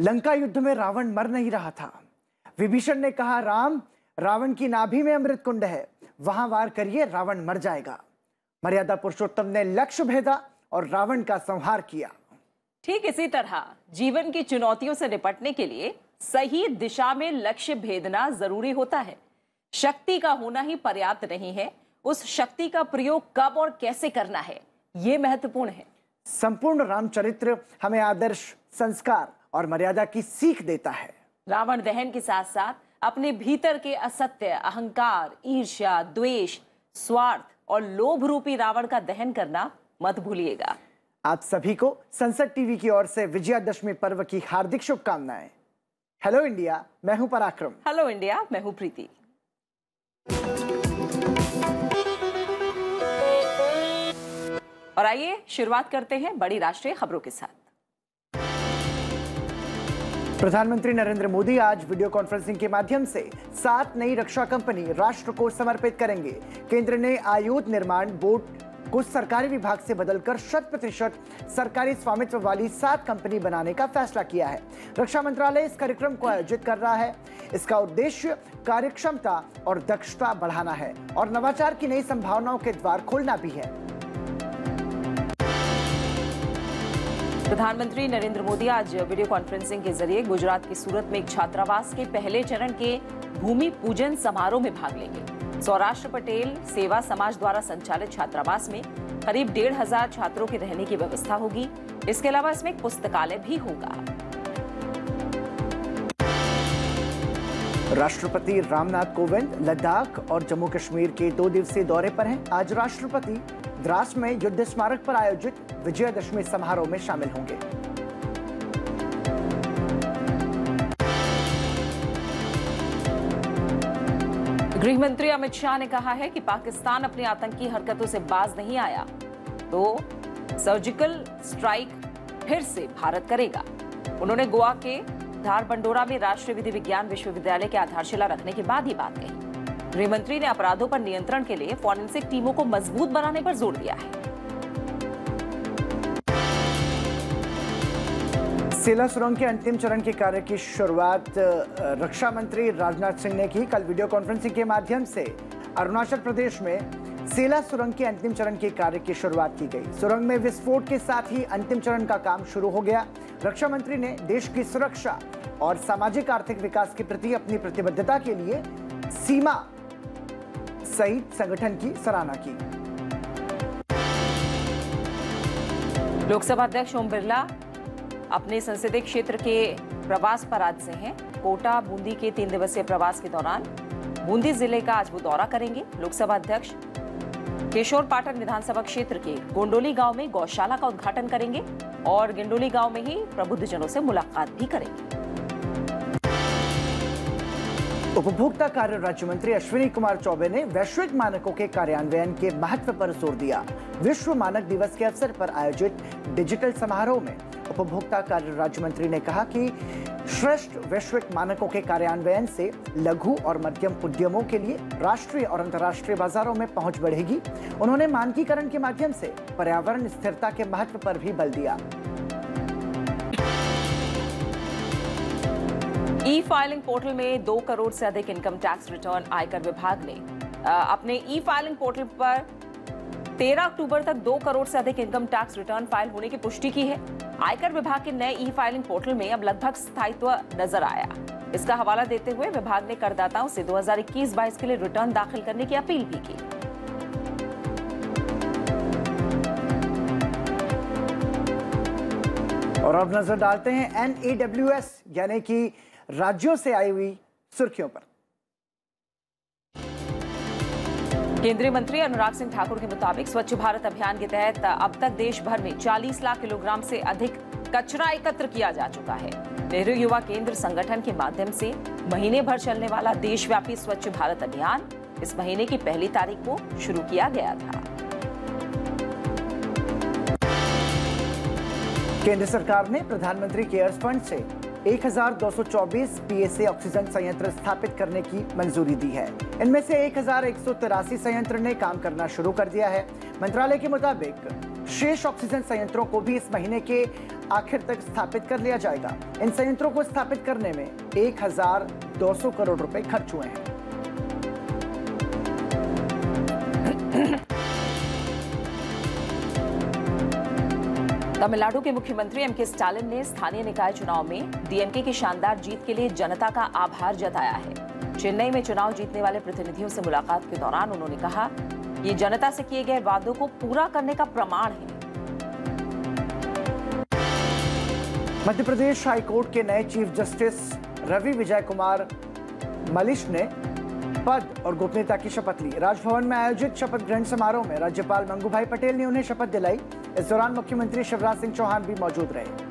लंका युद्ध में रावण मर नहीं रहा था। विभीषण ने कहा, राम, रावण की नाभि में अमृत कुंड है, वहां वार करिए, रावण मर जाएगा। मर्यादा पुरुषोत्तम ने लक्ष्य भेदा और रावण का संहार किया। ठीक इसी तरह जीवन की चुनौतियों से निपटने के लिए सही दिशा में लक्ष्य भेदना जरूरी होता है। शक्ति का होना ही पर्याप्त नहीं है, उस शक्ति का प्रयोग कब और कैसे करना है, ये महत्वपूर्ण है। संपूर्ण रामचरित्र हमें आदर्श, संस्कार और मर्यादा की सीख देता है। रावण दहन के साथ साथ अपने भीतर के असत्य, अहंकार, ईर्ष्या, द्वेष, स्वार्थ और लोभ रूपी रावण का दहन करना मत भूलिएगा। आप सभी को संसद टीवी की ओर से विजयादशमी पर्व की हार्दिक शुभकामनाएं। हेलो इंडिया, मैं हूं पराक्रम। हेलो इंडिया, मैं हूं प्रीति। और आइए शुरुआत करते हैं बड़ी राष्ट्रीय खबरों के साथ। प्रधानमंत्री नरेंद्र मोदी आज वीडियो कॉन्फ्रेंसिंग के माध्यम से 7 नई रक्षा कंपनी राष्ट्र को समर्पित करेंगे। केंद्र ने आयुध निर्माण बोर्ड को सरकारी विभाग से बदलकर 100% सरकारी स्वामित्व वाली 7 कंपनी बनाने का फैसला किया है। रक्षा मंत्रालय इस कार्यक्रम को आयोजित कर रहा है। इसका उद्देश्य कार्यक्षमता और दक्षता बढ़ाना है और नवाचार की नई संभावनाओं के द्वार खोलना भी है। प्रधानमंत्री नरेंद्र मोदी आज वीडियो कॉन्फ्रेंसिंग के जरिए गुजरात के सूरत में एक छात्रावास के पहले चरण के भूमि पूजन समारोह में भाग लेंगे। सौराष्ट्र पटेल सेवा समाज द्वारा संचालित छात्रावास में करीब 1,500 छात्रों के रहने की व्यवस्था होगी। इसके अलावा इसमें एक पुस्तकालय भी होगा। राष्ट्रपति रामनाथ कोविंद लद्दाख और जम्मू कश्मीर के 2 दिवसीय दौरे पर हैं। आज राष्ट्रपति द्रास में युद्ध स्मारक पर आयोजित विजयादशमी समारोह में शामिल होंगे। गृह मंत्री अमित शाह ने कहा है कि पाकिस्तान अपनी आतंकी हरकतों से बाज नहीं आया तो सर्जिकल स्ट्राइक फिर से भारत करेगा। उन्होंने गोवा के धारबंडोरा में राष्ट्रीय विधि विज्ञान विश्वविद्यालय की आधारशिला रखने के बाद ही बात कही। गृह मंत्री ने अपराधों पर नियंत्रण के लिए फॉरेंसिक टीमों को मजबूत बनाने पर जोर दिया है। सेला सुरंग के अंतिम चरण के कार्य की शुरुआत रक्षा मंत्री राजनाथ सिंह ने की। कल वीडियो कॉन्फ्रेंसिंग के माध्यम से अरुणाचल प्रदेश में सेला सुरंग के अंतिम चरण के कार्य की शुरुआत की गई। सुरंग में विस्फोट के साथ ही अंतिम चरण का काम शुरू हो गया। रक्षा मंत्री ने देश की सुरक्षा और सामाजिक आर्थिक विकास के प्रति अपनी प्रतिबद्धता के लिए सीमा सहित संगठन की सराहना की। लोकसभा अध्यक्ष ओम बिरला अपने संसदीय क्षेत्र के प्रवास पर आज से हैं। कोटा बूंदी के 3 दिवसीय प्रवास के दौरान बूंदी जिले का आज वो दौरा करेंगे। लोकसभा अध्यक्ष केशोर पाटन विधानसभा क्षेत्र के गोंडोली गांव में गौशाला का उद्घाटन करेंगे और गिंडोली गांव में ही प्रबुद्धजनों से मुलाकात भी करेंगे। उपभोक्ता कार्य राज्य मंत्री अश्विनी कुमार चौबे ने वैश्विक मानकों के कार्यान्वयन के महत्व पर जोर दिया। विश्व मानक दिवस के अवसर पर आयोजित डिजिटल समारोह में उपभोक्ता कार्य राज्य मंत्री ने कहा कि श्रेष्ठ वैश्विक मानकों के कार्यान्वयन से लघु और मध्यम उद्यमों के लिए राष्ट्रीय और अंतर्राष्ट्रीय बाजारों में पहुंच बढ़ेगी। उन्होंने मानकीकरण के माध्यम से पर्यावरण स्थिरता के महत्व पर भी बल दिया। ई फाइलिंग पोर्टल में 2 करोड़ से अधिक इनकम टैक्स रिटर्न आयकर विभाग ने अपने ई फाइलिंग पोर्टल पर 13 अक्टूबर तक 2 करोड़ से अधिक इनकम टैक्स रिटर्न फाइल होने की पुष्टि की है। आयकर विभाग के नए ई फाइलिंग पोर्टल में अब लगभग स्थायित्व नजर आया। इसका हवाला देते हुए विभाग ने करदाताओं से 2021-22 के लिए रिटर्न दाखिल करने की अपील भी की। और अब नजर डालते हैं NAWS यानी कि राज्यों से आई हुई सुर्खियों पर। केंद्रीय मंत्री अनुराग सिंह ठाकुर के मुताबिक स्वच्छ भारत अभियान के तहत अब तक देश भर में 40 लाख किलोग्राम से अधिक कचरा एकत्र किया जा चुका है। नेहरू युवा केंद्र संगठन के माध्यम से महीने भर चलने वाला देशव्यापी स्वच्छ भारत अभियान इस महीने की 1 तारीख को शुरू किया गया था। केंद्र सरकार ने प्रधानमंत्री केयर्स फंड से 1224 PSA ऑक्सीजन संयंत्र स्थापित करने की मंजूरी दी है। इनमें से 1183 संयंत्र ने काम करना शुरू कर दिया है। मंत्रालय के मुताबिक शेष ऑक्सीजन संयंत्रों को भी इस महीने के आखिर तक स्थापित कर लिया जाएगा। इन संयंत्रों को स्थापित करने में 1200 करोड़ रुपए खर्च हुए हैं। तमिलनाडु के मुख्यमंत्री एम के स्टालिन ने स्थानीय निकाय चुनाव में डीएमके की शानदार जीत के लिए जनता का आभार जताया है। चेन्नई में चुनाव जीतने वाले प्रतिनिधियों से मुलाकात के दौरान उन्होंने कहा, ये जनता से किए गए वादों को पूरा करने का प्रमाण है। मध्य प्रदेश हाईकोर्ट के नए चीफ जस्टिस रवि विजय कुमार मलिश ने पद और गोपनीयता की शपथ ली। राजभवन में आयोजित शपथ ग्रहण समारोह में राज्यपाल मंगूभाई पटेल ने उन्हें शपथ दिलाई। इस दौरान मुख्यमंत्री शिवराज सिंह चौहान भी मौजूद रहे।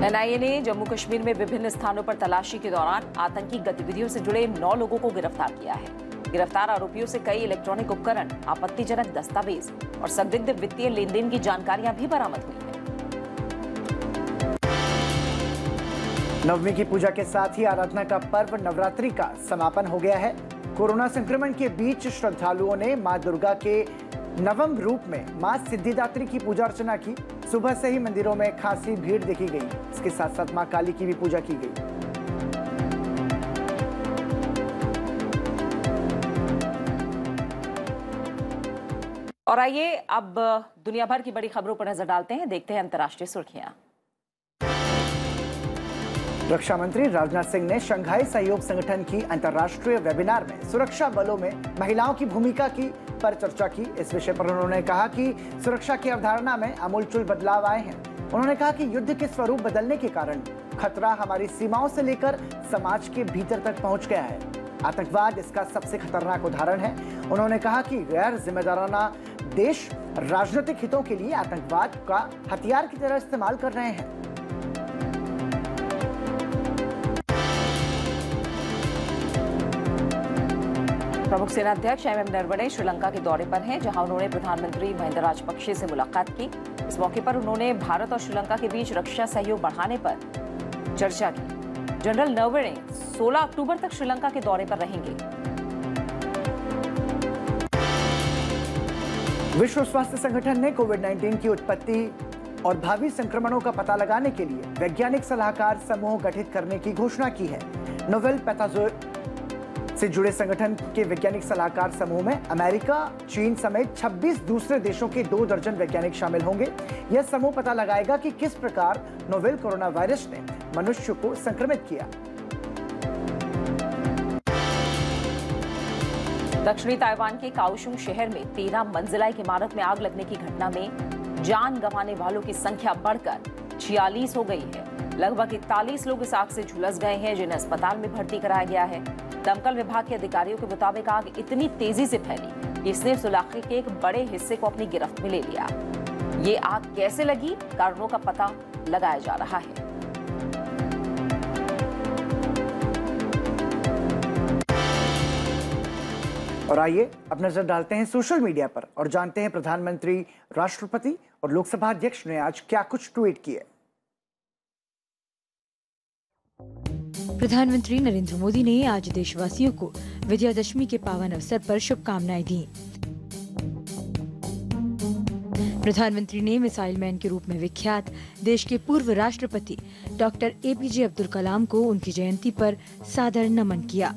एनआईए ने जम्मू कश्मीर में विभिन्न स्थानों पर तलाशी के दौरान आतंकी गतिविधियों से जुड़े 9 लोगों को गिरफ्तार किया है। गिरफ्तार आरोपियों से कई इलेक्ट्रॉनिक उपकरण, आपत्तिजनक दस्तावेज और संदिग्ध वित्तीय लेनदेन की जानकारियां भी बरामद हुई हैं। नवमी की पूजा के साथ ही आराधना का पर्व नवरात्रि का समापन हो गया है। कोरोना संक्रमण के बीच श्रद्धालुओं ने मां दुर्गा के नवम रूप में मां सिद्धिदात्री की पूजा अर्चना की। सुबह से ही मंदिरों में खासी भीड़ देखी गई। इसके साथ साथ मां काली की भी पूजा की गई। और आइए अब दुनिया भर की बड़ी खबरों पर नजर डालते हैं। देखते हैं अंतर्राष्ट्रीय सुर्खियां। रक्षा मंत्री राजनाथ सिंह ने शंघाई सहयोग संगठन की अंतर्राष्ट्रीय वेबिनार में सुरक्षा बलों में महिलाओं की भूमिका पर चर्चा की। इस विषय पर उन्होंने कहा कि सुरक्षा की अवधारणा में आमूलचूल बदलाव आए हैं। उन्होंने कहा कि युद्ध के स्वरूप बदलने के कारण खतरा हमारी सीमाओं से लेकर समाज के भीतर तक पहुंच गया है। आतंकवाद इसका सबसे खतरनाक उदाहरण है। उन्होंने कहा कि गैर जिम्मेदाराना देश राजनीतिक हितों के लिए आतंकवाद का हथियार की तरह इस्तेमाल कर रहे हैं। प्रमुख सेनाध्यक्ष एमएम नरवणे श्रीलंका के दौरे पर हैं, जहां उन्होंने प्रधानमंत्री महिंदा राजपक्षे से मुलाकात की। इस मौके पर उन्होंने भारत और श्रीलंका के बीच रक्षा सहयोग बढ़ाने पर चर्चा की। जनरल नरवणे 16 अक्टूबर तक श्रीलंका के दौरे पर रहेंगे। विश्व स्वास्थ्य संगठन ने कोविड-19 की उत्पत्ति और भावी संक्रमणों का पता लगाने के लिए वैज्ञानिक सलाहकार समूह गठित करने की घोषणा की है। नोवेल पैथोजोइड से जुड़े संगठन के वैज्ञानिक सलाहकार समूह में अमेरिका, चीन समेत 26 दूसरे देशों के 2 दर्जन वैज्ञानिक शामिल होंगे। यह समूह पता लगाएगा कि किस प्रकार नोवेल कोरोना वायरस ने मनुष्य को संक्रमित किया। दक्षिणी ताइवान के काओशुंग शहर में 13 मंजिला एक इमारत में आग लगने की घटना में जान गंवाने वालों की संख्या बढ़कर 46 हो गई है। लगभग 41 लोग इस आग से झुलस गए हैं, जिन्हें अस्पताल में भर्ती कराया गया है। दमकल विभाग के अधिकारियों के मुताबिक आग इतनी तेजी से फैली कि इसने उस इलाके के एक बड़े हिस्से को अपनी गिरफ्त में ले लिया। ये आग कैसे लगी, कारणों का पता लगाया जा रहा है। और आइए अब नजर डालते हैं सोशल मीडिया पर और जानते हैं प्रधानमंत्री, राष्ट्रपति और लोकसभा अध्यक्ष ने आज क्या कुछ ट्वीट किए। प्रधानमंत्री नरेंद्र मोदी ने आज देशवासियों को विजयादशमी के पावन अवसर पर शुभकामनाएं दी। प्रधानमंत्री ने मिसाइल मैन के रूप में विख्यात देश के पूर्व राष्ट्रपति डॉक्टर एपीजे अब्दुल कलाम को उनकी जयंती पर सादर नमन किया।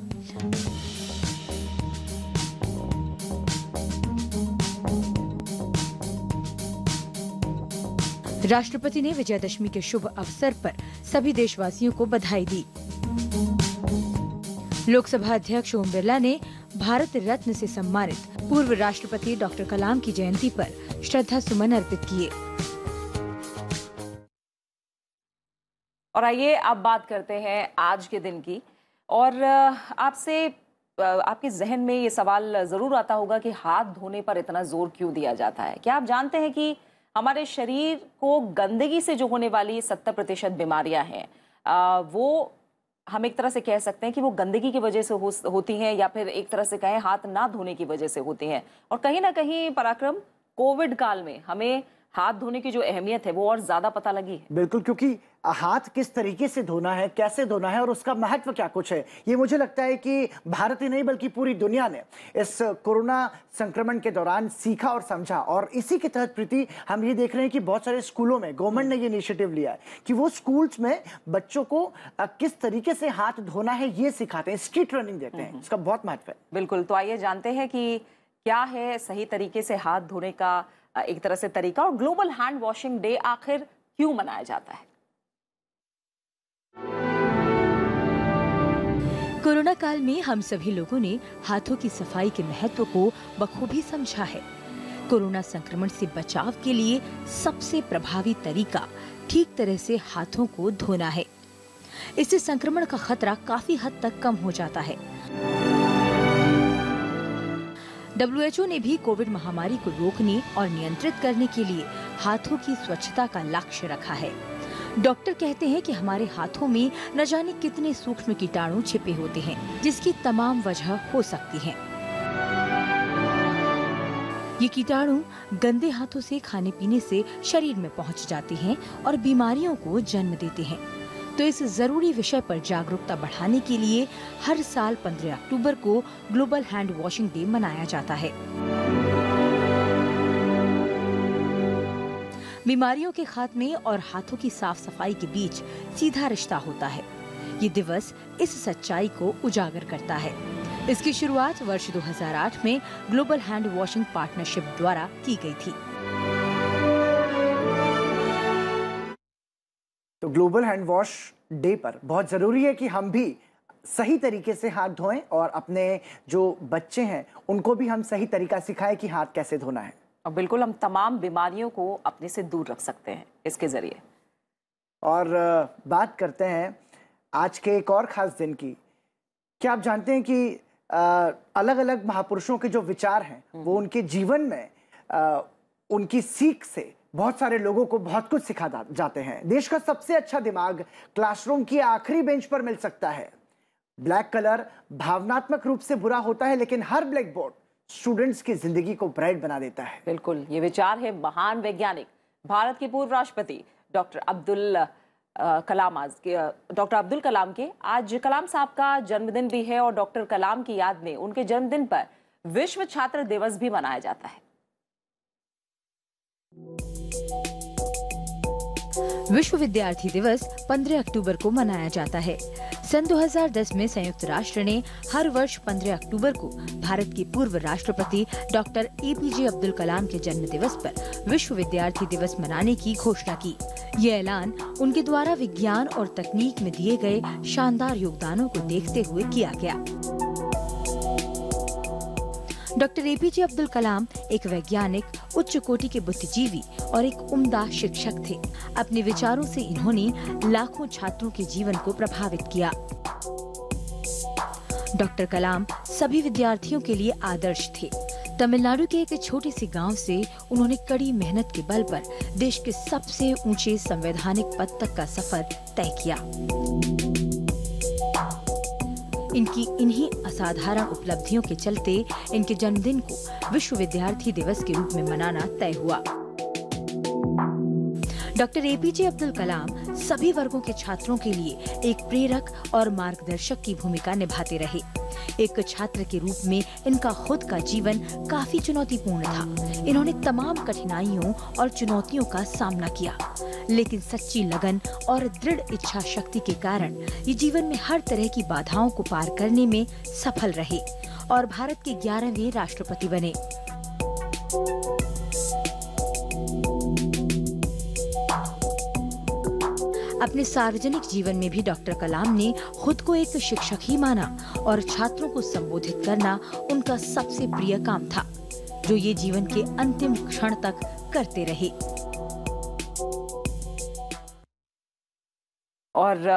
राष्ट्रपति ने विजयादशमी के शुभ अवसर पर सभी देशवासियों को बधाई दी। लोकसभा अध्यक्ष ओम बिरला ने भारत रत्न से सम्मानित पूर्व राष्ट्रपति डॉक्टर कलाम की जयंती पर श्रद्धा सुमन अर्पित किए। और आइए अब बात करते हैं आज के दिन की। और आपसे आपके जहन में ये सवाल जरूर आता होगा कि हाथ धोने पर इतना जोर क्यों दिया जाता है। क्या आप जानते हैं कि हमारे शरीर को गंदगी से जो होने वाली 70% बीमारियां हैं, वो हम एक तरह से कह सकते हैं कि वो गंदगी की वजह से होती हैं, या फिर एक तरह से कहें हाथ ना धोने की वजह से होती हैं। और कहीं ना कहीं पराक्रम, कोविड काल में हमें हाथ धोने की जो अहमियत है वो और ज्यादा पता लगी है। बिल्कुल, क्योंकि हाथ किस तरीके से धोना है, कैसे धोना है और उसका महत्व क्या कुछ है, ये मुझे लगता है कि भारत ही नहीं बल्कि पूरी दुनिया ने इस कोरोना संक्रमण के दौरान सीखा और समझा। और इसी के तहत प्रीति हम ये देख रहे हैं कि बहुत सारे स्कूलों में गवर्नमेंट ने ये इनिशिएटिव लिया है कि वो स्कूल्स में बच्चों को किस तरीके से हाथ धोना है ये सिखाते हैं, स्ट्रीट ट्रेनिंग देते हैं। इसका बहुत महत्व है। बिल्कुल, तो आइए जानते हैं कि क्या है सही तरीके से हाथ धोने का एक तरह से तरीका, और ग्लोबल हैंड वॉशिंग डे आखिर क्यों मनाया जाता है। कोरोना काल में हम सभी लोगों ने हाथों की सफाई के महत्व को बखूबी समझा है। कोरोना संक्रमण से बचाव के लिए सबसे प्रभावी तरीका ठीक तरह से हाथों को धोना है। इससे संक्रमण का खतरा काफी हद तक कम हो जाता है। WHO ने भी कोविड महामारी को रोकने और नियंत्रित करने के लिए हाथों की स्वच्छता का लक्ष्य रखा है। डॉक्टर कहते हैं कि हमारे हाथों में न जाने कितने सूक्ष्म कीटाणु छिपे होते हैं, जिसकी तमाम वजह हो सकती है। ये कीटाणु गंदे हाथों से खाने पीने से शरीर में पहुंच जाते हैं और बीमारियों को जन्म देते हैं। तो इस जरूरी विषय पर जागरूकता बढ़ाने के लिए हर साल 15 अक्टूबर को ग्लोबल हैंड वॉशिंग डे मनाया जाता है। बीमारियों के खात्मे और हाथों की साफ सफाई के बीच सीधा रिश्ता होता है। ये दिवस इस सच्चाई को उजागर करता है। इसकी शुरुआत वर्ष 2008 में ग्लोबल हैंड वॉशिंग पार्टनरशिप द्वारा की गई थी। तो ग्लोबल हैंड वॉश डे पर बहुत जरूरी है कि हम भी सही तरीके से हाथ धोएं और अपने जो बच्चे हैं उनको भी हम सही तरीका सिखाएं कि हाथ कैसे धोना है। और बिल्कुल हम तमाम बीमारियों को अपने से दूर रख सकते हैं इसके जरिए। और बात करते हैं आज के एक और खास दिन की। क्या आप जानते हैं कि अलग अलग महापुरुषों के जो विचार हैं वो उनके जीवन में उनकी सीख से बहुत सारे लोगों को बहुत कुछ सिखा जाते हैं। देश का सबसे अच्छा दिमाग क्लासरूम की आखिरी बेंच पर मिल सकता है। ब्लैक कलर भावनात्मक रूप से बुरा होता है, लेकिन हर ब्लैक बोर्ड स्टूडेंट्स की जिंदगी को ब्राइट बना देता है। बिल्कुल, ये विचार है महान वैज्ञानिक भारत के पूर्व राष्ट्रपति डॉक्टर अब्दुल कलाम के। आज कलाम साहब का जन्मदिन भी है और डॉक्टर कलाम की याद में उनके जन्मदिन पर विश्व छात्र दिवस भी मनाया जाता है। विश्व विद्यार्थी दिवस 15 अक्टूबर को मनाया जाता है। सन 2010 में संयुक्त राष्ट्र ने हर वर्ष 15 अक्टूबर को भारत के पूर्व राष्ट्रपति डॉक्टर APJ अब्दुल कलाम के जन्म दिवस पर विश्व विद्यार्थी दिवस मनाने की घोषणा की। ये ऐलान उनके द्वारा विज्ञान और तकनीक में दिए गए शानदार योगदानों को देखते हुए किया गया। डॉक्टर APJ अब्दुल कलाम एक वैज्ञानिक, उच्च कोटि के बुद्धिजीवी और एक उम्दा शिक्षक थे। अपने विचारों से इन्होंने लाखों छात्रों के जीवन को प्रभावित किया। डॉक्टर कलाम सभी विद्यार्थियों के लिए आदर्श थे। तमिलनाडु के एक छोटे से गांव से उन्होंने कड़ी मेहनत के बल पर देश के सबसे ऊंचे संवैधानिक पद तक का सफर तय किया। इनकी इन्हीं असाधारण उपलब्धियों के चलते इनके जन्मदिन को विश्व विद्यार्थी दिवस के रूप में मनाना तय हुआ। डॉक्टर APJ अब्दुल कलाम सभी वर्गों के छात्रों के लिए एक प्रेरक और मार्गदर्शक की भूमिका निभाते रहे। एक छात्र के रूप में इनका खुद का जीवन काफी चुनौतीपूर्ण था। इन्होंने तमाम कठिनाइयों और चुनौतियों का सामना किया, लेकिन सच्ची लगन और दृढ़ इच्छा शक्ति के कारण ये जीवन में हर तरह की बाधाओं को पार करने में सफल रहे और भारत के 11वें राष्ट्रपति बने। अपने सार्वजनिक जीवन में भी डॉक्टर कलाम ने खुद को एक शिक्षक ही माना और छात्रों को संबोधित करना उनका सबसे प्रिय काम था, जो ये जीवन के अंतिम क्षण तक करते रहे। और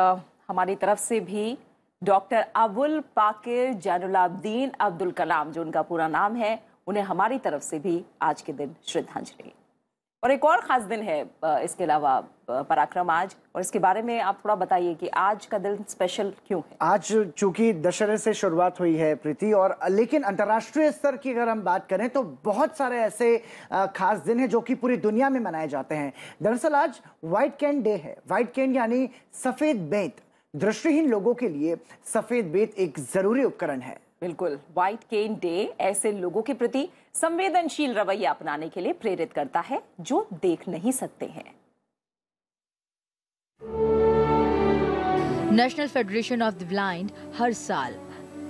हमारी तरफ से भी डॉक्टर अबुल पाकिर जैनुलाब्दीन अब्दुल कलाम, जो उनका पूरा नाम है, उन्हें हमारी तरफ से भी आज के दिन श्रद्धांजलि। और एक और खास दिन है इसके अलावा पराक्रम आज, और इसके बारे में आप थोड़ा बताइए कि आज का दिन स्पेशल क्यों है? आज चूंकि दशहरे से शुरुआत हुई है प्रीति, और लेकिन अंतर्राष्ट्रीय स्तर की अगर हम बात करें तो बहुत सारे ऐसे खास दिन हैं जो कि पूरी दुनिया में मनाए जाते हैं। दरअसल आज व्हाइट केन डे है। व्हाइट केन यानी सफेद बेंत। दृष्टिहीन लोगों के लिए सफेद बेंत एक जरूरी उपकरण है। बिल्कुल, व्हाइट केन डे ऐसे लोगों के प्रति संवेदनशील रवैया अपनाने के लिए प्रेरित करता है जो देख नहीं सकते हैं। National Federation of the Blind हर साल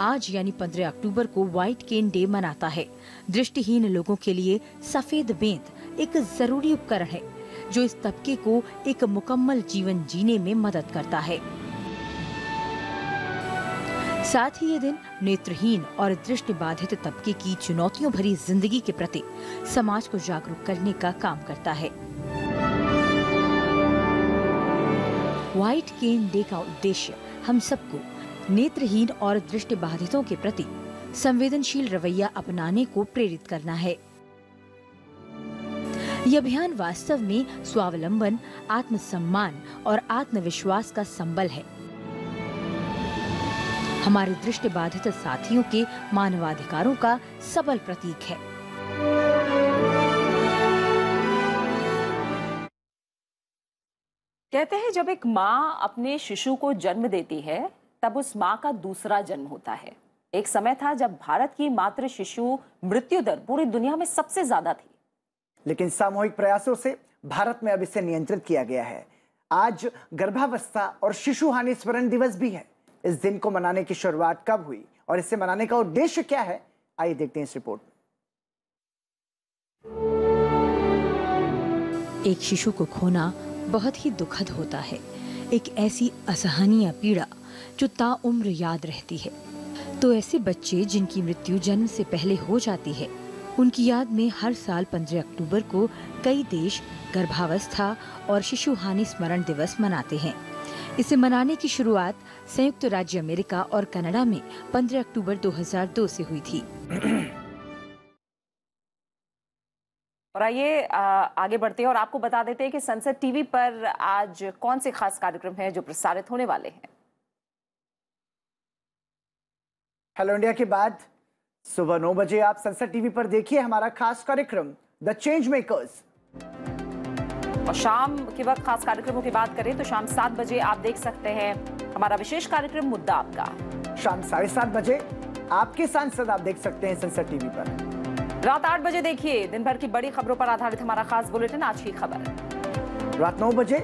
आज यानी 15 अक्टूबर को व्हाइट केन डे मनाता है। दृष्टिहीन लोगों के लिए सफेद बेंत एक जरूरी उपकरण है जो इस तबके को एक मुकम्मल जीवन जीने में मदद करता है। साथ ही ये दिन नेत्रहीन और दृष्टिबाधित तबके की चुनौतियों भरी जिंदगी के प्रति समाज को जागरूक करने का काम करता है। व्हाइट केन डे का उद्देश्य हम सबको नेत्रहीन और दृष्टिबाधितों के प्रति संवेदनशील रवैया अपनाने को प्रेरित करना है। यह अभियान वास्तव में स्वावलंबन, आत्मसम्मान और आत्मविश्वास का संबल है। हमारे दृष्टिबाधित साथियों के मानवाधिकारों का सबल प्रतीक है। कहते हैं जब एक माँ अपने शिशु को जन्म देती है तब उस माँ का दूसरा जन्म होता है। एक समय था जब भारत की मातृ शिशु मृत्यु दर पूरी दुनिया में सबसे ज्यादा थी, लेकिन सामूहिक प्रयासों से भारत में अब इसे नियंत्रित किया गया है। आज गर्भावस्था और शिशु हानि स्मरण दिवस भी है। इस दिन को मनाने की शुरुआत कब हुई और इसे मनाने का उद्देश्य क्या है, आइए देखते हैं इस रिपोर्ट में। एक शिशु को खोना बहुत ही दुखद होता है। एक ऐसी असहनीय पीड़ा जो ताउम्र याद रहती है। तो ऐसे बच्चे जिनकी मृत्यु जन्म से पहले हो जाती है, उनकी याद में हर साल 15 अक्टूबर को कई देश गर्भावस्था और शिशु हानि स्मरण दिवस मनाते हैं। इसे मनाने की शुरुआत संयुक्त राज्य अमेरिका और कनाडा में 15 अक्टूबर 2002 से हुई थी। और आइए आगे बढ़ते हैं और आपको बता देते हैं कि संसद टीवी पर आज कौन से खास कार्यक्रम हैं जो प्रसारित होने वाले हैं। हेलो इंडिया के बाद सुबह 9 बजे आप संसद टीवी पर देखिए हमारा खास कार्यक्रम द चेंज मेकर्स। और शाम के वक्त खास कार्यक्रमों की बात करें तो शाम 7 बजे आप देख सकते हैं हमारा विशेष कार्यक्रम मुद्दा आपका। शाम 7:30 बजे आपके सांसद आप देख सकते हैं संसद टीवी पर। रात 8 बजे देखिए दिन भर की बड़ी खबरों पर आधारित हमारा खास बुलेटिन आज की खबर। रात 9 बजे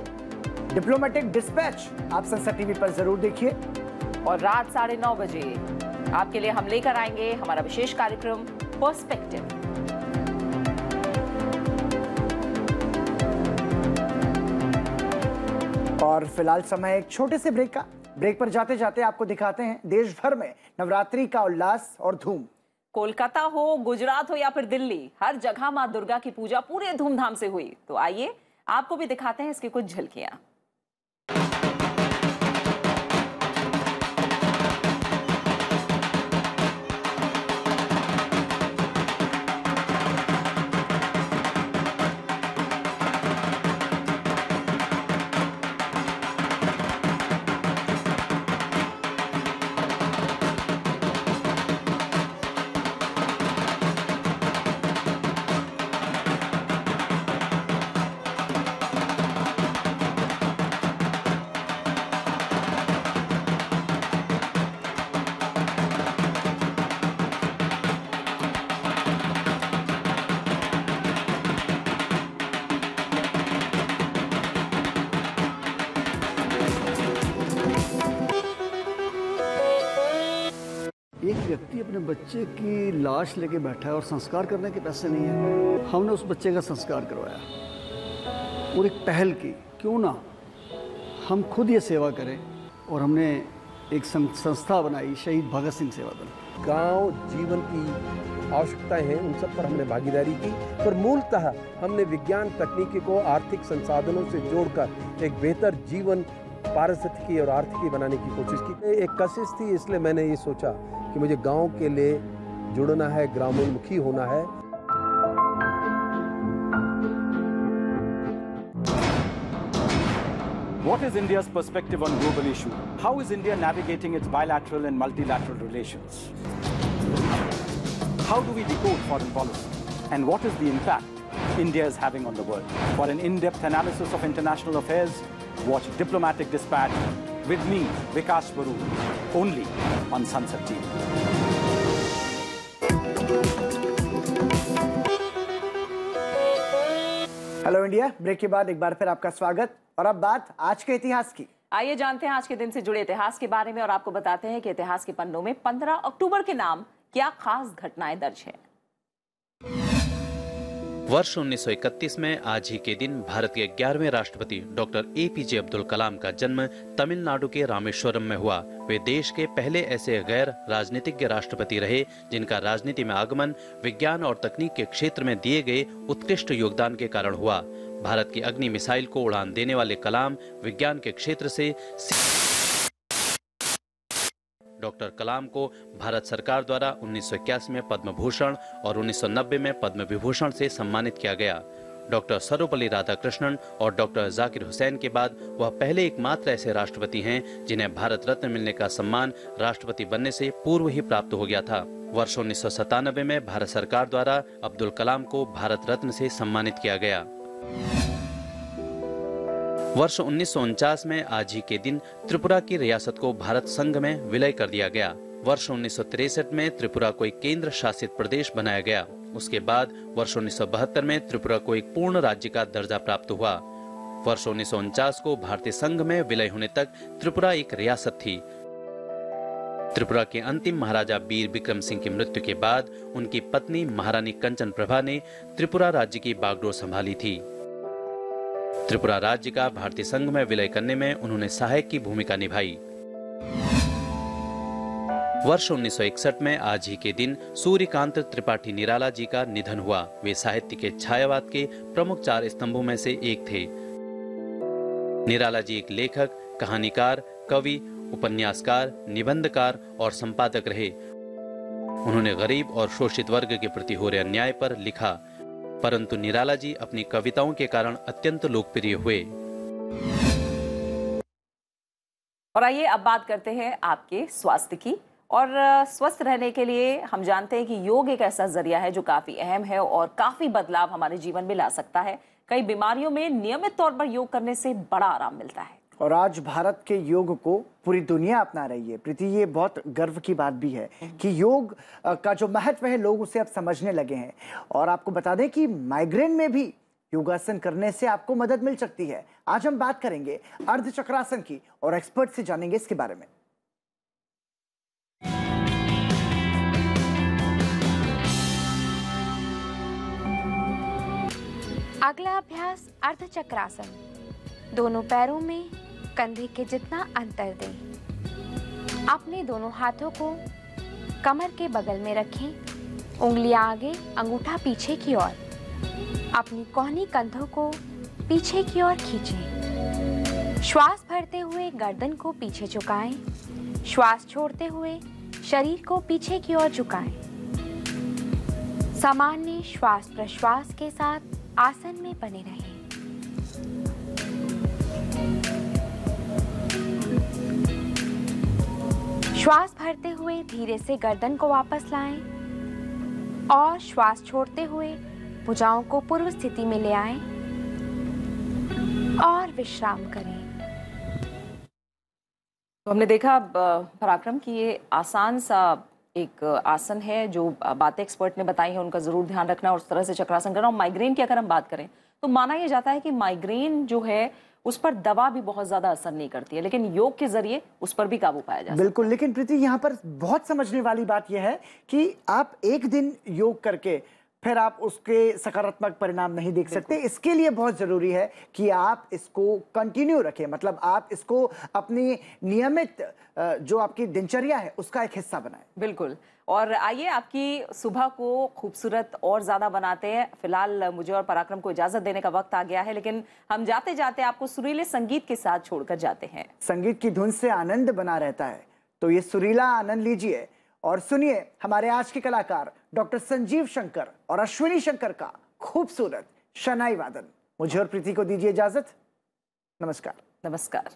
डिप्लोमेटिक डिस्पैच आप संसद टीवी पर जरूर देखिए। और रात 9:30 बजे आपके लिए हम लेकर आएंगे हमारा विशेष कार्यक्रम पर्सपेक्टिव। और फिलहाल समय एक छोटे से ब्रेक का। ब्रेक पर जाते जाते आपको दिखाते हैं देश भर में नवरात्रि का उल्लास और धूम। कोलकाता हो, गुजरात हो या फिर दिल्ली, हर जगह मां दुर्गा की पूजा पूरे धूमधाम से हुई। तो आइए आपको भी दिखाते हैं इसकी कुछ झलकियां। एक व्यक्ति अपने बच्चे की लाश लेके बैठा है और संस्कार करने के पैसे नहीं है। हमने उस बच्चे का संस्कार करवाया और एक पहल की, क्यों ना हम खुद ये सेवा करें। और हमने एक संस्था बनाई, शहीद भगत सिंह सेवा दल। गांव जीवन की आवश्यकताएं हैं, उन सब पर हमने भागीदारी की। पर मूलतः हमने विज्ञान तकनीकी को आर्थिक संसाधनों से जोड़कर एक बेहतर जीवन पारिस्थितिकी और आर्थिकी बनाने की कोशिश की। एक कशिश थी, इसलिए मैंने ये सोचा कि मुझे गांव के लिए जुड़ना है, ग्रामोन्मुखी होना है। What is India's perspective on global issues? How is India navigating its bilateral and multilateral relations? How do we decode foreign policy? And what is the impact India is having on the world? For an in-depth analysis of international affairs, watch Diplomatic Dispatch with me, Vikas Baru, only on Sansad TV. Hello India, ब्रेक के बाद एक बार फिर आपका स्वागत। और अब बात आज के इतिहास की। आइए जानते हैं आज के दिन से जुड़े इतिहास के बारे में और आपको बताते हैं कि इतिहास के पन्नों में 15 अक्टूबर के नाम क्या खास घटनाएं दर्ज है। वर्ष 1931 में आज ही के दिन भारत के 11वें राष्ट्रपति डॉक्टर APJ अब्दुल कलाम का जन्म तमिलनाडु के रामेश्वरम में हुआ। वे देश के पहले ऐसे गैर राजनीतिज्ञ राष्ट्रपति रहे जिनका राजनीति में आगमन विज्ञान और तकनीक के क्षेत्र में दिए गए उत्कृष्ट योगदान के कारण हुआ। भारत की अग्नि मिसाइल को उड़ान देने वाले कलाम विज्ञान के क्षेत्र से डॉक्टर कलाम को भारत सरकार द्वारा 1981 में पद्म भूषण और 1990 में पद्म विभूषण से सम्मानित किया गया। डॉक्टर सर्वपल्ली राधाकृष्णन और डॉक्टर जाकिर हुसैन के बाद वह पहले एकमात्र ऐसे राष्ट्रपति हैं जिन्हें भारत रत्न मिलने का सम्मान राष्ट्रपति बनने से पूर्व ही प्राप्त हो गया था। वर्ष 1997 में भारत सरकार द्वारा अब्दुल कलाम को भारत रत्न से सम्मानित किया गया। वर्ष 1949 में आज ही के दिन त्रिपुरा की रियासत को भारत संघ में विलय कर दिया गया। वर्ष 1963 में त्रिपुरा को एक केंद्र शासित प्रदेश बनाया गया। उसके बाद वर्ष 1972 में त्रिपुरा को एक पूर्ण राज्य का दर्जा प्राप्त हुआ। वर्ष 1949 को भारतीय संघ में विलय होने तक त्रिपुरा एक रियासत थी। त्रिपुरा के अंतिम महाराजा वीर विक्रम सिंह की मृत्यु के बाद उनकी पत्नी महारानी कंचन प्रभा ने त्रिपुरा राज्य की बागडोर संभाली थी। त्रिपुरा राज्य का भारतीय संघ में विलय करने में उन्होंने सहायक की भूमिका निभाई। वर्ष 1961 में आज ही के दिन सूर्यकांत त्रिपाठी निराला जी का निधन हुआ। वे साहित्य के छायावाद के प्रमुख 4 स्तंभों में से एक थे। निराला जी एक लेखक, कहानीकार, कवि, उपन्यासकार, निबंधकार और संपादक रहे। उन्होंने गरीब और शोषित वर्ग के प्रति हो रहे अन्याय पर लिखा, परंतु निराला जी अपनी कविताओं के कारण अत्यंत लोकप्रिय हुए। और आइए अब बात करते हैं आपके स्वास्थ्य की। और स्वस्थ रहने के लिए हम जानते हैं कि योग एक ऐसा जरिया है जो काफी अहम है और काफी बदलाव हमारे जीवन में ला सकता है। कई बीमारियों में नियमित तौर पर योग करने से बड़ा आराम मिलता है। और आज भारत के योग को पूरी दुनिया अपना रही है। प्रीति, ये बहुत गर्व की बात भी है कि योग का जो महत्व है लोग उसे अब समझने लगे हैं। और आपको बता दें कि माइग्रेन में भी योगासन करने से आपको मदद मिल सकती है। आज हम बात करेंगे अर्ध चक्रासन की और एक्सपर्ट से जानेंगे इसके बारे में। अगला अभ्यास अर्ध चक्रासन। दोनों पैरों में कंधे के जितना अंतर दें। अपने दोनों हाथों को कमर के बगल में रखें। उंगलियां आगे, अंगूठा पीछे की ओर। अपनी कोहनी कंधों को पीछे की ओर खींचें। श्वास भरते हुए गर्दन को पीछे झुकाएं। श्वास छोड़ते हुए शरीर को पीछे की ओर झुकाएं। सामान्य श्वास प्रश्वास के साथ आसन में बने रहें। श्वास भरते हुए धीरे से गर्दन को वापस लाएं और श्वास छोड़ते हुए भुजाओं को पूर्व स्थिति में ले आएं और विश्राम करें। तो हमने देखा पराक्रम की ये आसान सा एक आसन है जो बातें एक्सपर्ट ने बताई हैं उनका जरूर ध्यान रखना और उस तरह से चक्रासन करना। और माइग्रेन की अगर हम बात करें तो माना यह जाता है कि माइग्रेन जो है उस पर दवा भी बहुत ज्यादा असर नहीं करती है, लेकिन योग के जरिए उस पर भी काबू पाया जा सकता है। बिल्कुल, लेकिन प्रीति यहाँ पर बहुत समझने वाली बात यह है कि आप एक दिन योग करके फिर आप उसके सकारात्मक परिणाम नहीं देख सकते। इसके लिए बहुत जरूरी है कि आप इसको कंटिन्यू रखें, मतलब आप इसको अपनी नियमित जो आपकी दिनचर्या है उसका एक हिस्सा बनाएं। बिल्कुल। और आइए आपकी सुबह को खूबसूरत और ज्यादा बनाते हैं। फिलहाल मुझे और पराक्रम को इजाजत देने का वक्त आ गया है, लेकिन हम जाते जाते आपको सुरीले संगीत के साथ छोड़कर जाते हैं। संगीत की धुन से आनंद बना रहता है, तो ये सुरीला आनंद लीजिए और सुनिए हमारे आज के कलाकार डॉक्टर संजीव शंकर और अश्विनी शंकर का खूबसूरत शनाई वादन। मुझे और प्रीति को दीजिए इजाजत। नमस्कार। नमस्कार।